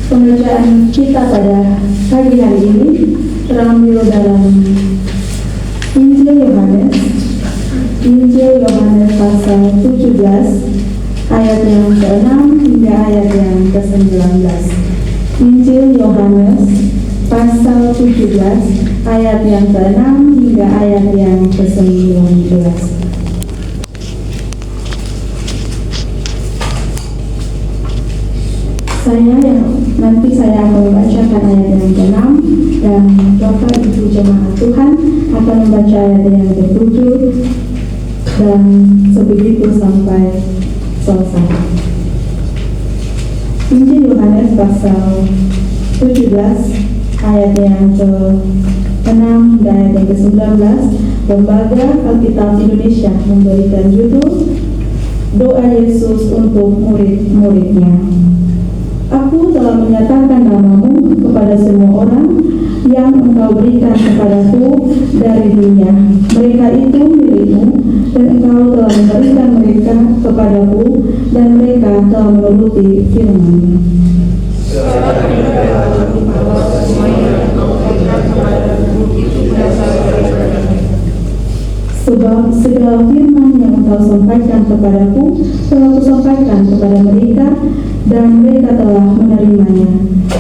Pembacaan kita pada pagi hari ini terambil dalam Injil Yohanes pasal 17 ayat yang ke-6 hingga ayat yang ke-19. Injil Yohanes pasal 17 ayat yang ke-6 hingga ayat yang ke-19. Nanti saya akan membacakan ayat yang ke-6 dan Bapak Ibu Jemaat Tuhan akan membaca ayat yang ke-7 dan sebegitu sampai selesai. Injil Yohanes pasal 17 ayat yang ke-6 hingga ayat yang ke-19. Lembaga Alkitab Indonesia memberikan judul Doa Yesus untuk murid-muridnya. Aku telah menyatakan namamu kepada semua orang yang engkau berikan kepadaku dari dunia. Mereka itu milikmu, dan engkau telah memberikan mereka kepadaku, dan mereka telah menuruti firman-Mu. Sebab segala firman yang engkau sampaikan kepadaku telah kusampaikan kepada mereka, dan mereka telah menerimanya.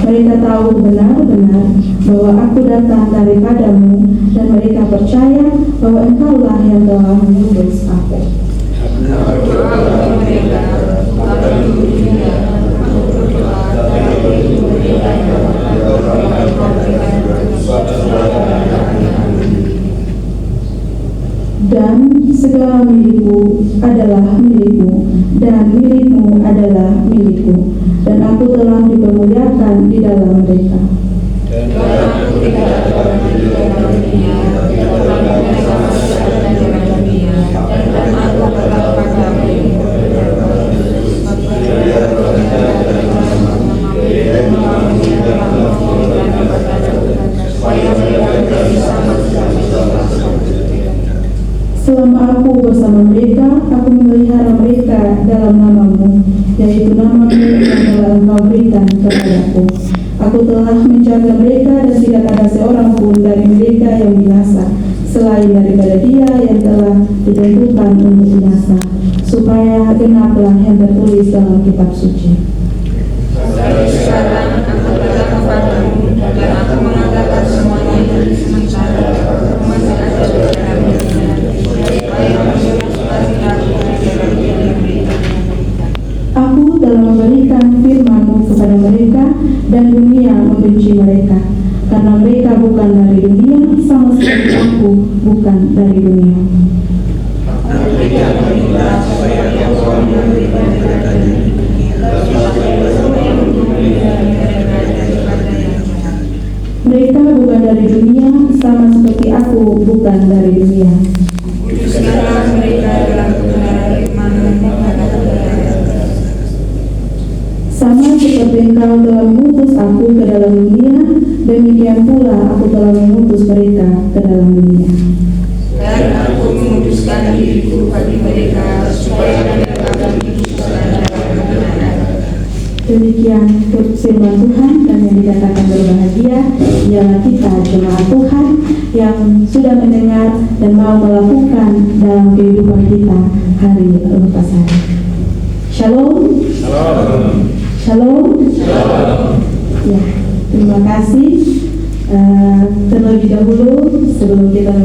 Mereka tahu benar-benar bahwa aku datang daripadamu, dan mereka percaya bahwa engkaulah yang telah mengutus aku. Dan segala milikku adalah milikmu, dan milikmu adalah milikku, dan aku telah dipermuliakan di dalam mereka. Selama aku bersama mereka, aku memelihara mereka dalam namamu, yaitu namamu yang telah engkau berikan kepadaku. Aku telah menjaga mereka, dan tidak ada seorang pun dari mereka yang binasa, selain daripada dia yang telah ditentukan untuk binasa, supaya genaplah yang tertulis dalam kitab suci. Sekarang aku datang kepadamu, dan aku mengatakan semuanya dari sementara. Aku masih ada Aku telah memberikan firman-Mu kepada mereka, dan dunia membenci mereka, karena mereka bukan dari dunia, sama seperti aku bukan dari dunia. Mereka bukan dari dunia, sama seperti aku bukan dari dunia. Sekarang mereka adalah kebenaran firman-Mu. Sama seperti engkau telah mengutus aku ke dalam dunia, demikian pula aku telah mengutus mereka ke dalam dunia. Dan aku memutuskan diriku bagi mereka, supaya mereka akan hidup secara kebenaran. Demikian firman Tuhan, dan yang dikatakan berbahagia ialah kita jemaat Tuhan yang sudah mendengar dan mau melakukan dalam kehidupan kita hari lepas hari. Shalom. Shalom. Ya, terima kasih. Terlebih dahulu sebelum kita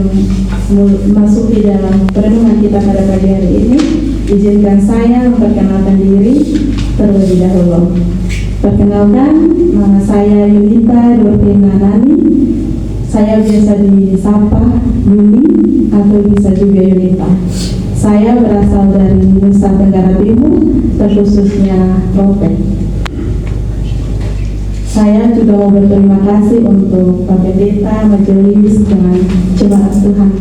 masuk di dalam perenungan kita pada pagi hari ini, izinkan saya memperkenalkan diri terlebih dahulu. Perkenalkan, nama saya Yunita Dorvina Nani. Saya biasa disapa Yuni atau bisa juga Yunita. Saya berasal dari Nusa Tenggara Timur, terkhususnya Lope. Saya juga mau berterima kasih untuk Pak Pendeta, majelis, dan jemaat Tuhan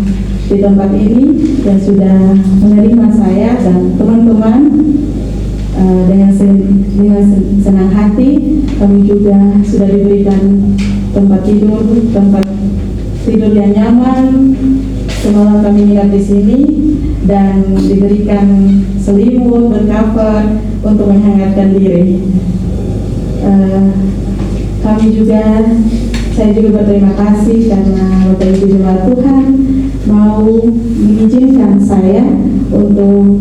di tempat ini yang sudah menerima saya dan teman-teman. Dengan senang hati kami juga sudah diberikan tempat tidur yang nyaman. Semalam kami nginap di sini dan diberikan selimut bercover untuk menghangatkan diri. Saya juga berterima kasih karena Bapak Ibu Jemaat Tuhan mau mengizinkan saya untuk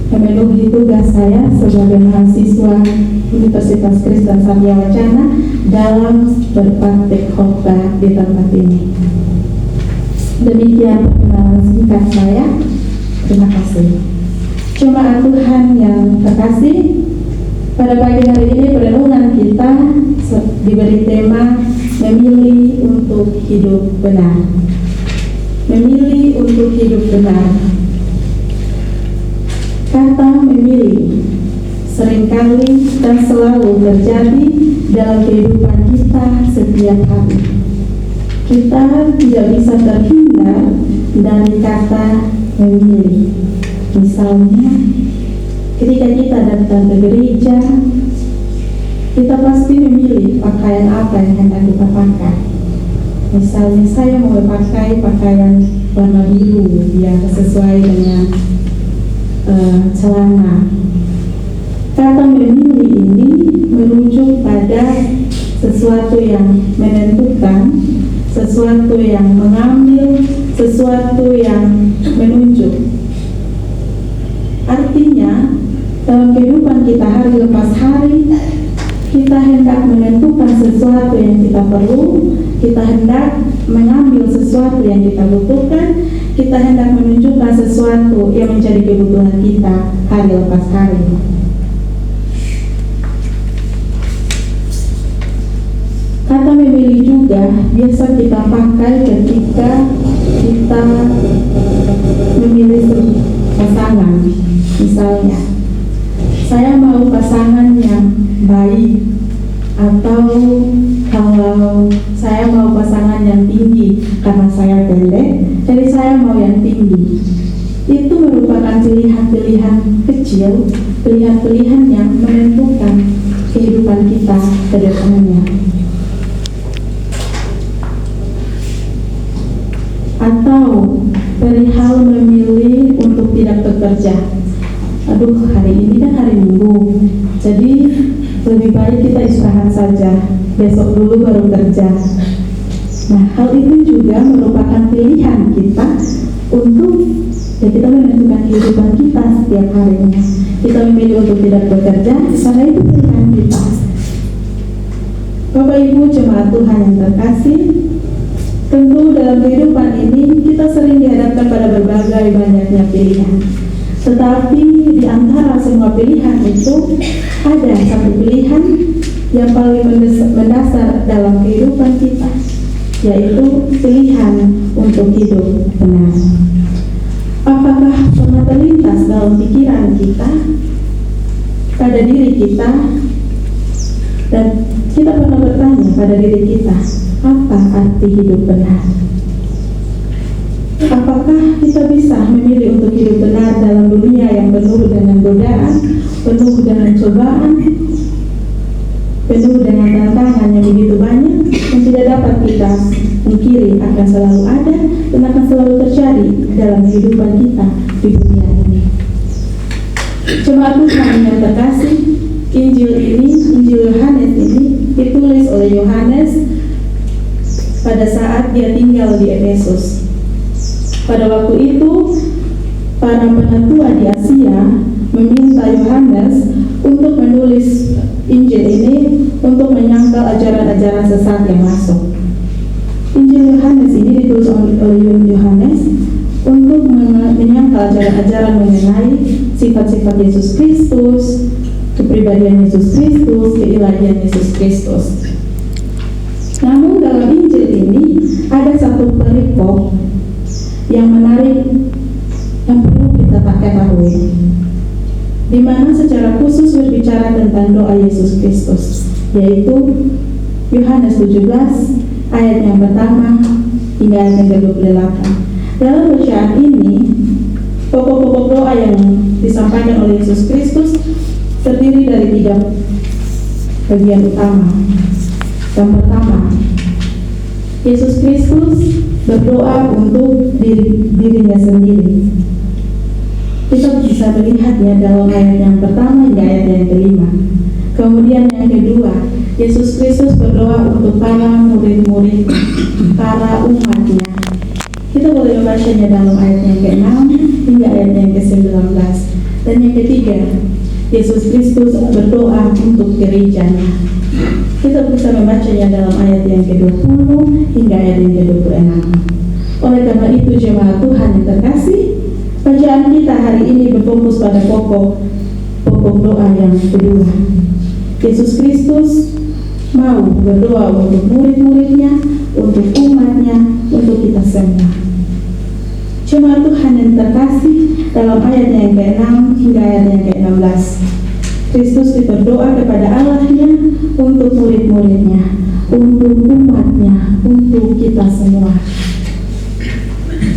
memenuhi tugas saya sebagai mahasiswa Universitas Kristen Satya Wacana dalam berpraktik khotbah di tempat ini. Demikian perkenalan singkat saya. Terima kasih. Jemaat Tuhan yang terkasih, pada pagi hari ini perenungan kita diberi tema memilih untuk hidup benar. Memilih untuk hidup benar. Kata memilih seringkali dan selalu terjadi dalam kehidupan kita setiap hari. Kita tidak bisa terhindar dari kata memilih. Misalnya, ketika kita datang ke gereja, kita pasti memilih pakaian apa yang hendak kita pakai. Misalnya, saya mau pakai pakaian warna biru biar sesuai dengan celana. Kata memilih ini merujuk pada sesuatu yang menentukan, sesuatu yang mengambil, sesuatu yang menunjuk. Artinya, dalam kehidupan kita hari lepas hari, kita hendak menentukan sesuatu yang kita perlu, kita hendak mengambil sesuatu yang kita butuhkan, kita hendak menunjukkan sesuatu yang menjadi kebutuhan kita hari lepas hari. Kata memilih juga biasa kita pakai ketika kita memilih pasangan. Misalnya, saya mau pasangan yang baik, atau kalau saya mau pasangan yang tinggi karena saya pendek, jadi saya mau yang tinggi. Itu merupakan pilihan-pilihan kecil, pilihan-pilihan yang menentukan kehidupan kita ke depannya. Atau perihal memilih untuk tidak bekerja. Aduh, hari ini kan hari Minggu, jadi lebih baik kita istirahat saja, besok dulu baru kerja. Nah, hal itu juga merupakan pilihan kita untuk kita menentukan kehidupan kita setiap harinya. Kita memilih untuk tidak bekerja, karena itu pilihan kita. Bapak Ibu Jemaat Tuhan yang terkasih, tentu dalam kehidupan ini kita sering dihadapkan pada berbagai banyaknya pilihan. Tetapi di antara semua pilihan itu ada satu pilihan yang paling mendasar dalam kehidupan kita, yaitu pilihan untuk hidup benar. Apakah pernah terlintas dalam pikiran kita, pada diri kita, dan kita pernah bertanya pada diri kita, apa arti hidup benar? Apakah kita bisa memilih untuk hidup benar dalam dunia yang penuh dengan godaan, penuh dengan cobaan, penuh dengan tantangan yang begitu banyak, yang tidak dapat kita mungkiri akan selalu ada dan akan selalu terjadi dalam kehidupan kita di dunia ini. Jemaat Tuhan yang terkasih, Injil Yohanes ini ditulis oleh Yohanes pada saat dia tinggal di Efesus. Pada waktu itu, para penatua di Asia meminta Yohanes untuk menulis Injil ini untuk menyangkal ajaran-ajaran sesat yang masuk. Injil Yohanes ini ditulis oleh Yohanes untuk menyangkal ajaran-ajaran mengenai sifat-sifat Yesus Kristus, kepribadian Yesus Kristus, keilahian Yesus Kristus. Namun dalam Injil ini ada satu perikop yang menarik yang perlu kita ketahui, di mana secara khusus berbicara tentang doa Yesus Kristus, yaitu Yohanes 17 ayat yang pertama hingga ayat yang ke-28. Dalam bacaan ini, pokok-pokok doa yang disampaikan oleh Yesus Kristus terdiri dari 3 bagian utama. Yang pertama, Yesus Kristus berdoa untuk dirinya sendiri. Kita bisa melihatnya dalam ayat yang pertama hingga ayat yang kelima. Kemudian yang kedua, Yesus Kristus berdoa untuk para murid-murid, para umatnya. Kita boleh membacanya dalam ayat yang ke-6 hingga ayat yang ke-19. Dan yang ketiga, Yesus Kristus berdoa untuk gerejanya. Kita bisa membacanya dalam ayat yang ke-20 hingga ayat yang ke-26. Oleh karena itu, jemaat Tuhan yang terkasih, bacaan kita hari ini berfokus pada pokok doa yang kedua. Yesus Kristus mau berdoa untuk murid-muridnya, untuk umatnya, untuk kita semua. Jemaat Tuhan yang terkasih, dalam ayat yang ke-6 hingga ayat yang ke-16, Kristus berdoa kepada Allah-Nya untuk murid-muridnya, untuk umatnya, untuk kita semua.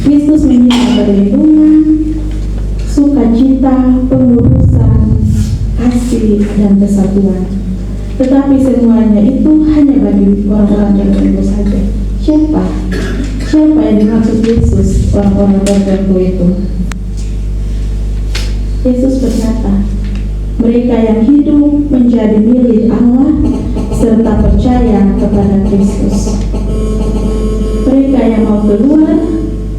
Kristus meminta perlindungan, sukacita, pengurusan, kasih, dan kesatuan. Tetapi semuanya itu hanya bagi orang-orang tertentu saja. Siapa yang dimaksud Yesus, orang-orang tertentu itu? Yesus berkata, mereka yang hidup menjadi milik Allah serta percaya kepada Kristus. Mereka yang mau keluar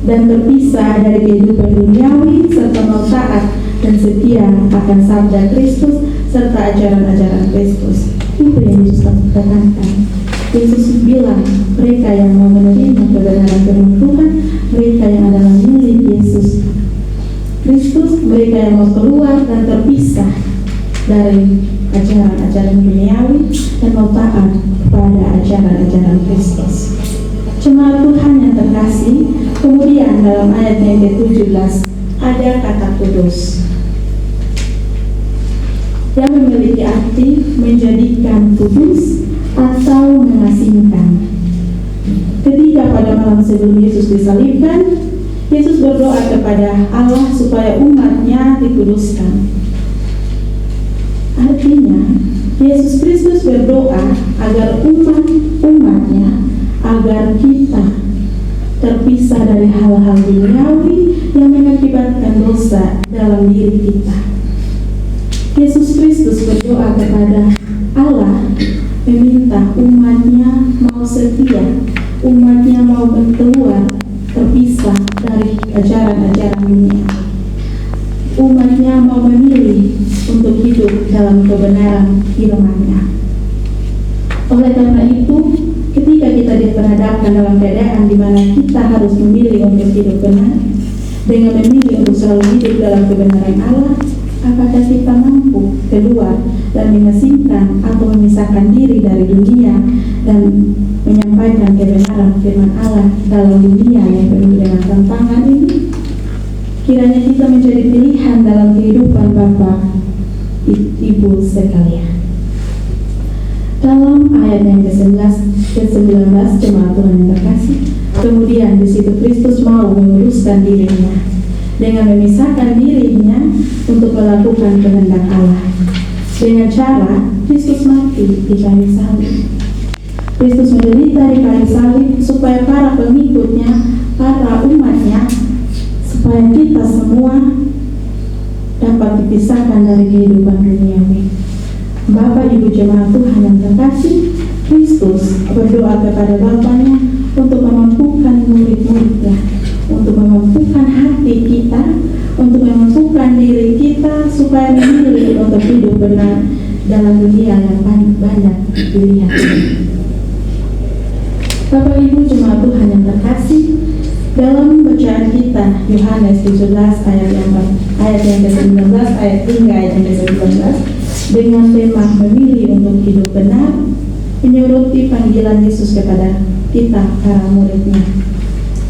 dan terpisah dari kehidupan duniawi serta mau taat dan setia akan sabda Kristus serta ajaran-ajaran Kristus. Itu yang Yesus katakan. Yesus bilang, mereka yang mau menerima kebenaran firman Tuhan, mereka yang adalah milik Yesus Kristus, mereka yang mau keluar dan terpisah dari ajaran-ajaran duniawi dan mau taat pada ajaran-ajaran Kristus. Jemaat Tuhan yang terkasih, kemudian dalam ayat yang ke-17 ada kata kudus yang memiliki arti menjadikan kudus atau mengasingkan. Ketika pada malam sebelum Yesus disalibkan, Yesus berdoa kepada Allah supaya umatnya dikuduskan. Artinya, Yesus Kristus berdoa agar umatnya, agar kita terpisah dari hal-hal duniawi yang mengakibatkan dosa dalam diri kita. Yesus Kristus berdoa kepada Allah, meminta umatnya mau setia, umatnya mau keluar, terpisah dari ajaran-ajaran dunia. Umatnya mau memilih untuk hidup dalam kebenaran firman-Nya. Oleh karena itu, ketika kita diperhadapkan dalam keadaan di mana kita harus memilih untuk hidup benar, dengan memilih untuk selalu hidup dalam kebenaran Allah, apakah kita mampu keluar dan mengasingkan atau memisahkan diri dari dunia dan menyampaikan kebenaran firman Allah dalam dunia yang penuh dengan tantangan ini? Kiranya kita menjadi pilihan dalam kehidupan Bapak, Ibu sekalian. Dalam ayat yang ke-19 jemaat Tuhan yang terkasih, kemudian di situ Kristus mau menguruskan dirinya dengan memisahkan dirinya untuk melakukan kehendak Allah dengan cara Kristus mati di kayu salib. Kristus menderita di kayu salib supaya para pengikutnya, para umatnya, supaya kita semua dapat dipisahkan dari kehidupan duniawi. Bapak Ibu jemaat Tuhan yang terkasih, Kristus berdoa kepada Bapaknya untuk memampukan murid-muridnya, untuk memampukan hati kita, untuk memampukan diri kita supaya memilih untuk hidup benar dalam dunia yang banyak dilihat. Bapak Ibu jemaat Tuhan yang terkasih, dalam bacaan kita Yohanes 17 ayat yang ke-19 ayat hingga ayat yang ke-19 dengan tema memilih untuk hidup benar, menyoroti panggilan Yesus kepada kita para muridnya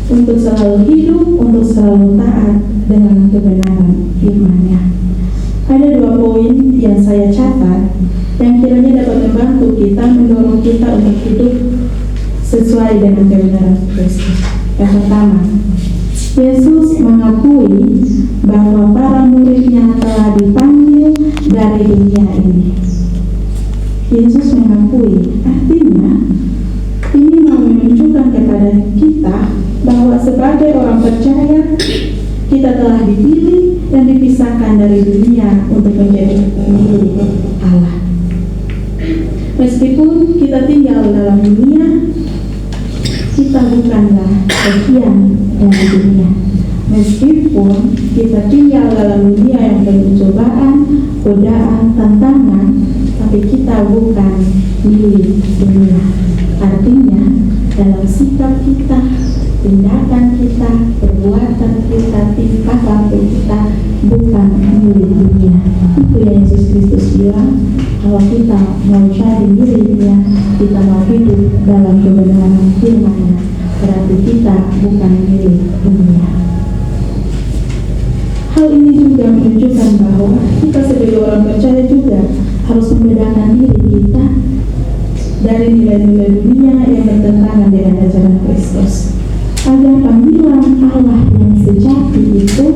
untuk selalu hidup, untuk selalu taat dengan kebenaran firman-Nya. Ada 2 poin yang saya catat yang kiranya dapat membantu kita, mendorong kita untuk hidup sesuai dengan kebenaran Kristus. Yang pertama, Yesus mengakui bahwa para muridnya telah dipanggil dari dunia ini. Yesus mengakui, artinya ini mau menunjukkan kepada kita bahwa sebagai orang percaya, kita telah dipilih dan dipisahkan dari dunia untuk menjadi milik Allah. Meskipun kita tinggal dalam dunia, kita bukanlah bagian dari dunia. Meskipun kita tinggal dalam dunia yang penuh cobaan, godaan, tantangan, tapi kita bukan milik dunia. Artinya, dalam sikap kita, tindakan kita, perbuatan kita, tingkah laku kita bukan milik dunia. Itu yang Yesus Kristus bilang, kalau kita mau jadi miliknya, kita mau hidup dalam kebenaran firman-Nya, berarti kita bukan milik dunia. Hal ini juga menunjukkan bahwa kita sebagai orang percaya juga harus membedakan diri kita dari nilai-nilai dunia yang bertentangan dengan ajaran Kristus, agar panggilan Allah yang sejati itu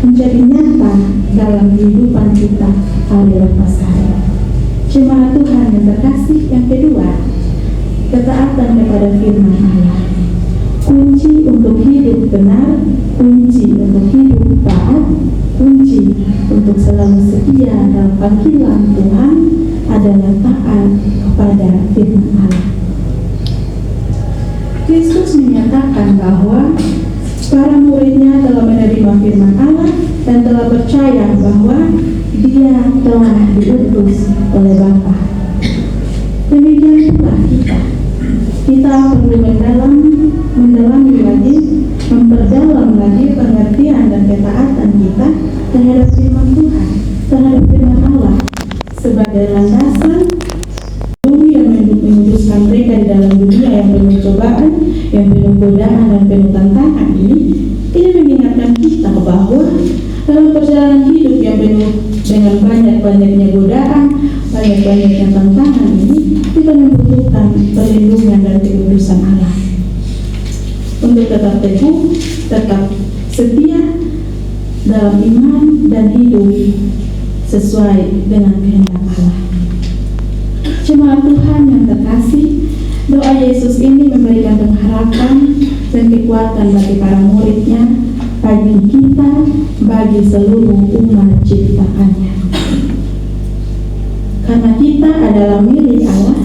menjadi nyata dalam kehidupan kita hari lepas hari. Jemaat Tuhan yang terkasih, yang kedua, ketaatan kepada firman Allah. Kunci untuk hidup benar, kunci untuk hidup taat, kunci untuk selalu setia dalam panggilan Tuhan adalah taat kepada firman Allah. Kristus menyatakan bahwa para muridnya telah menerima firman Allah dan telah percaya bahwa Dia telah diutus oleh Bapa. Demikian pula kita perlu mendalami lagi, memperdalam lagi pengertian dan ketaatan kita terhadap firman Tuhan, terhadap firman Allah sebagai landasan yang menguduskan mereka di dalam dunia yang penuh cobaan, yang penuh godaan dan penuh tantangan ini mengingatkan kita bahwa dalam perjalanan hidup yang penuh dengan banyak-banyaknya godaan, banyak-banyaknya tantangan ini, kita membutuhkan perlindungan dan kekudusan Allah untuk tetap teguh, tetap setia dalam iman dan hidup sesuai dengan kehendak Allah. Jemaat Tuhan yang terkasih, doa Yesus ini memberikan pengharapan dan kekuatan bagi para muridnya, bagi kita, bagi seluruh umat ciptaannya. Karena kita adalah milik Allah,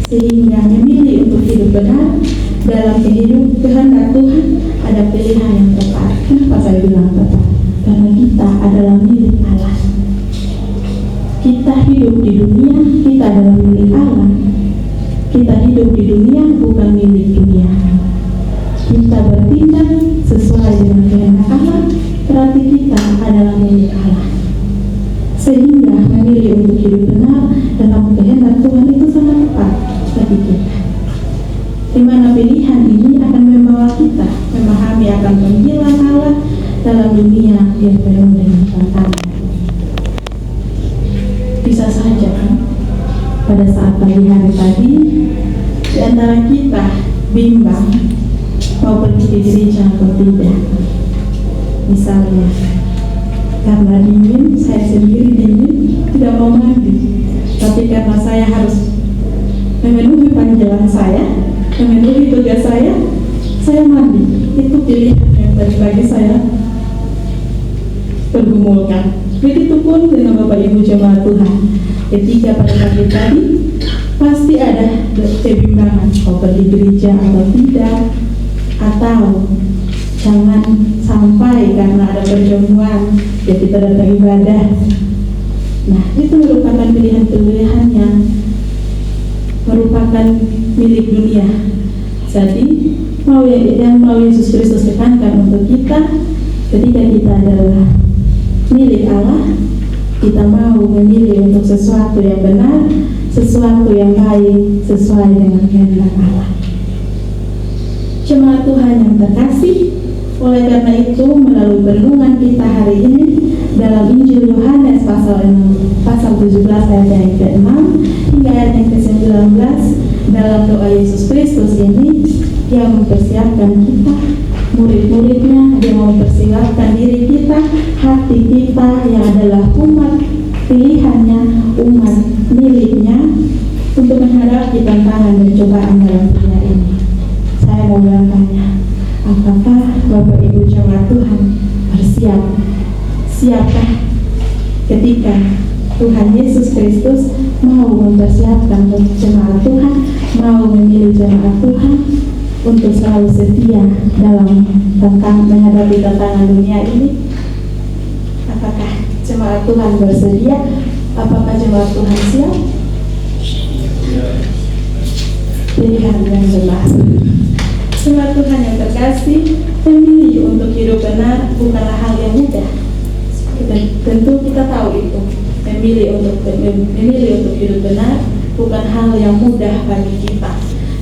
sehingga memilih untuk hidup benar dalam kehidupan kehendak Tuhan ada pilihan yang tepat. Kenapa saya bilang tepat? Karena kita adalah milik Allah. Kita hidup di dunia, kita adalah milik Allah. Kita hidup di dunia bukan milik dunia. Kita bertindak sesuai dengan kehendak Allah, berarti kita adalah milik Allah. Sehingga memilih untuk hidup benar dalam kehendak Tuhan itu sangat tepat bagi kita. Di mana pilihan ini akan membawa kita memahami akan panggilan Allah dalam dunia yang penuh dengan tantangan. Bisa saja kan, pada saat pagi hari tadi, di antara kita bimbang mau pergi di gereja atau tidak. Misalnya, karena dingin, saya sendiri dingin, tidak mau mandi. Tapi karena saya harus memenuhi panggilan saya, memenuhi tugas saya mandi. Itu pilihan yang bagi saya pergumulkan. Begitupun dengan Bapak Ibu jemaat Tuhan. Ketika pada pagi tadi pasti ada kebimbangan mau pergi gereja atau tidak, atau jangan sampai karena ada perjamuan ya kita datang ibadah. Nah, itu merupakan pilihan-pilihan yang merupakan milik dunia. Jadi mau Yesus Kristus tekankan untuk kita, ketika kita adalah milik Allah, kita mau memilih untuk sesuatu yang benar, sesuatu yang baik, sesuai dengan kehendak Allah. Jemaat Tuhan yang terkasih, oleh karena itu melalui renungan kita hari ini dalam Injil Yohanes pasal 17 ayat yang ke-6 hingga ayat yang ke-19, dalam doa Yesus Kristus ini dia mempersiapkan kita, murid-muridnya, dia mempersiapkan diri kita, hati kita yang adalah umat pilihannya, umat miliknya, untuk menghadapi tantangan dan cobaan dalam dunia ini. Saya mau bertanya, apakah Bapak Ibu jemaat Tuhan bersiap siapkah ketika Tuhan Yesus Kristus mau mempersiapkan jemaat Tuhan, mau memilih jemaat Tuhan untuk selalu setia dalam menghadapi tantangan dunia ini? Apakah jemaat Tuhan bersedia? Apakah jemaat Tuhan siap? Pilihan yang benar. Jemaat Tuhan yang terkasih, memilih untuk hidup benar bukanlah hal yang mudah. Tentu kita tahu itu. Memilih untuk hidup benar bukan hal yang mudah bagi kita.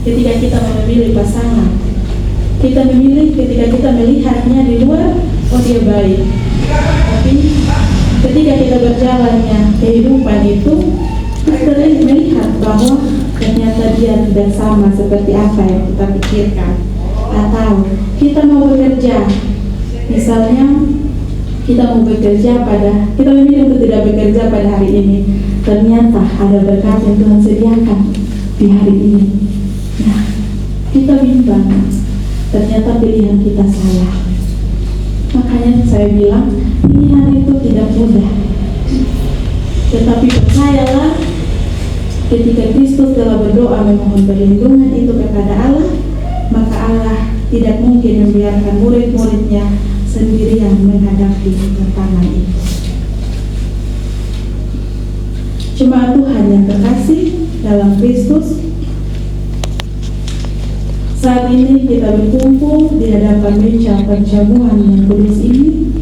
Ketika kita memilih pasangan, kita memilih ketika kita melihatnya di luar, oh dia baik. Tapi ketika kita berjalannya kehidupan itu, kita melihat bahwa ternyata dia tidak sama seperti apa yang kita pikirkan. Atau kita mau bekerja, misalnya kita memilih untuk tidak bekerja pada hari ini, ternyata ada berkat yang Tuhan sediakan di hari ini. Nah, kita bimbang, ternyata pilihan kita salah. Makanya saya bilang pilihan itu tidak mudah. Tetapi percayalah, ketika Kristus telah berdoa memohon perlindungan itu kepada Allah, maka Allah tidak mungkin membiarkan murid-muridnya sendirian menghadapi tantangan itu. Jemaat Tuhan yang terkasih dalam Kristus, saat ini kita berkumpul di hadapan meja perjamuan yang kudus ini.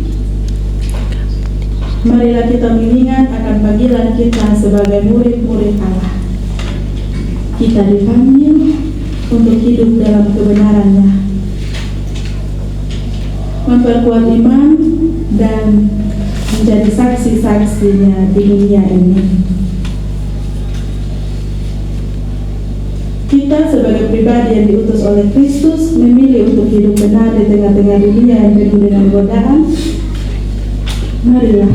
Marilah kita mengingat akan panggilan kita sebagai murid-murid Allah. Kita dipanggil untuk hidup dalam kebenarannya, memperkuat iman dan menjadi saksi-saksinya di dunia ini. Kita sebagai pribadi yang diutus oleh Kristus memilih untuk hidup benar di tengah-tengah dunia yang penuh dengan godaan. Marilah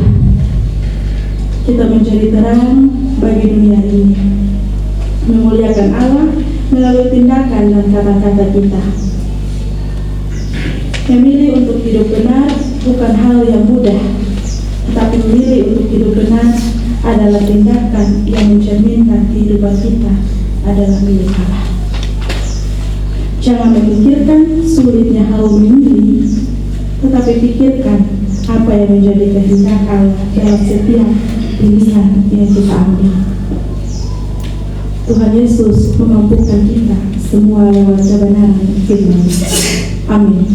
kita menjadi terang bagi dunia ini, memuliakan Allah melalui tindakan dan kata-kata kita. Memilih untuk hidup benar bukan hal yang mudah, tetapi memilih untuk hidup benar adalah tindakan yang mencerminkan kehidupan kita adalah milik Allah. Jangan memikirkan sulitnya hal memilih, tetapi pikirkan apa yang menjadi kehendak Allah dalam setiap pilihan yang kita ambil. Tuhan Yesus memampukan kita semua lewat kebenaran firman. Amin.